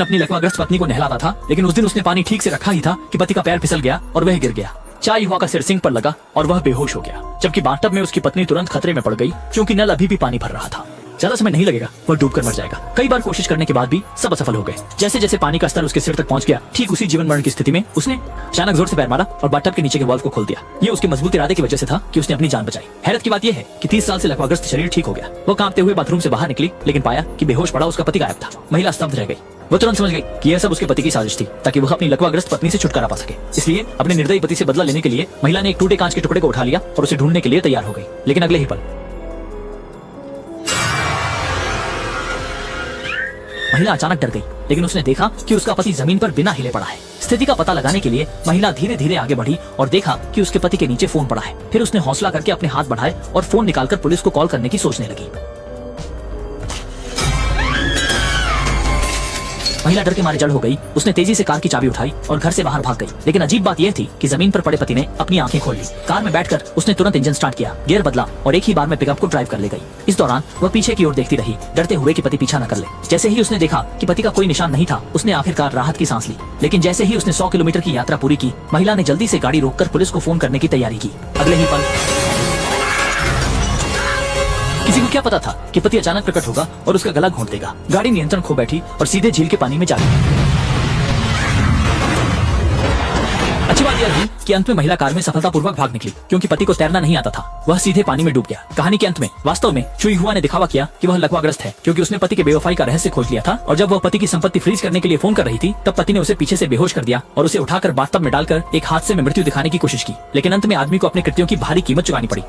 अपनी लकवाग्रस्त पत्नी को नहलाता था, लेकिन उस दिन उसने पानी ठीक से रखा ही था कि पति का पैर फिसल गया और वह गिर गया। चाय युवा का सिर सिंक पर लगा और वह बेहोश हो गया, जबकि बाथटब में उसकी पत्नी तुरंत खतरे में पड़ गई क्योंकि नल अभी भी पानी भर रहा था। ज्यादा समय नहीं लगेगा, वह डूबकर मर जाएगा। कई बार कोशिश करने के बाद भी सब असफल हो गए। जैसे जैसे पानी का स्तर उसके सिर तक पहुंच गया, ठीक उसी जीवन मरण की स्थिति में उसने अचानक जोर से पैर मारा और बाथटब के नीचे के वाल्व को खोल दिया। ये उसके मजबूत इरादे की वजह से था कि उसने अपनी जान बचाई। हैरत की बात यह है कि 30 साल से लकवाग्रस्त शरीर ठीक हो गया। वो कांपते हुए बाथरूम से बाहर निकली, लेकिन पाया कि बेहोश पड़ा उसका पति गायब था। महिला स्तब्ध रह गई। वो तुरंत समझ गई कि यह सब उसके पति की साजिश थी, ताकि वह अपनी लकवाग्रस्त पत्नी से छुटकारा पा सके। इसलिए अपने निर्दयी पति से बदला लेने के लिए महिला ने एक टूटे कांच के टुकड़े को उठा लिया और उसे ढूंढने के लिए तैयार हो गई। लेकिन अगले ही पल महिला अचानक डर गई, लेकिन उसने देखा कि उसका पति जमीन पर बिना हिले पड़ा है। स्थिति का पता लगाने के लिए महिला धीरे धीरे आगे बढ़ी और देखा कि उसके पति के नीचे फोन पड़ा है। फिर उसने हौसला करके अपने हाथ बढ़ाए और फोन निकालकर पुलिस को कॉल करने की सोचने लगी। महिला डर के मारे जड़ हो गई। उसने तेजी से कार की चाबी उठाई और घर से बाहर भाग गई। लेकिन अजीब बात यह थी कि जमीन पर पड़े पति ने अपनी आंखें खोल ली। कार में बैठकर उसने तुरंत इंजन स्टार्ट किया, गियर बदला और एक ही बार में पिकअप को ड्राइव कर ले गई। इस दौरान वह पीछे की ओर देखती रही, डरते हुए कि पति पीछा न कर ले। जैसे ही उसने देखा कि पति का कोई निशान नहीं था, उसने आखिरकार राहत की सांस ली। लेकिन जैसे ही उसने 100 किलोमीटर की यात्रा पूरी की, महिला ने जल्दी से गाड़ी रोककर पुलिस को फोन करने की तैयारी की। अगले ही पल किसी को क्या पता था कि पति अचानक प्रकट होगा और उसका गला घोंट देगा। गाड़ी नियंत्रण खो बैठी और सीधे झील के पानी में जा गिरी। अच्छी बात यह रही कि अंत में महिला कार में सफलतापूर्वक भाग निकली, क्योंकि पति को तैरना नहीं आता था। वह सीधे पानी में डूब गया। कहानी के अंत में वास्तव में चुई हुआ ने दिखावा किया कि वह लकवाग्रस्त है, क्योंकि उसने पति के बेवफाई का रहस्य खोज लिया था। और जब वह पति की संपत्ति फ्रीज करने के लिए फोन कर रही थी, तब पति ने उसे पीछे से बेहोश कर दिया और उसे उठाकर बाथटब में डालकर एक हादसे में मृत्यु दिखाने की कोशिश की। लेकिन अंत में आदमी को अपने कृत्यों की भारी कीमत चुकानी पड़ी।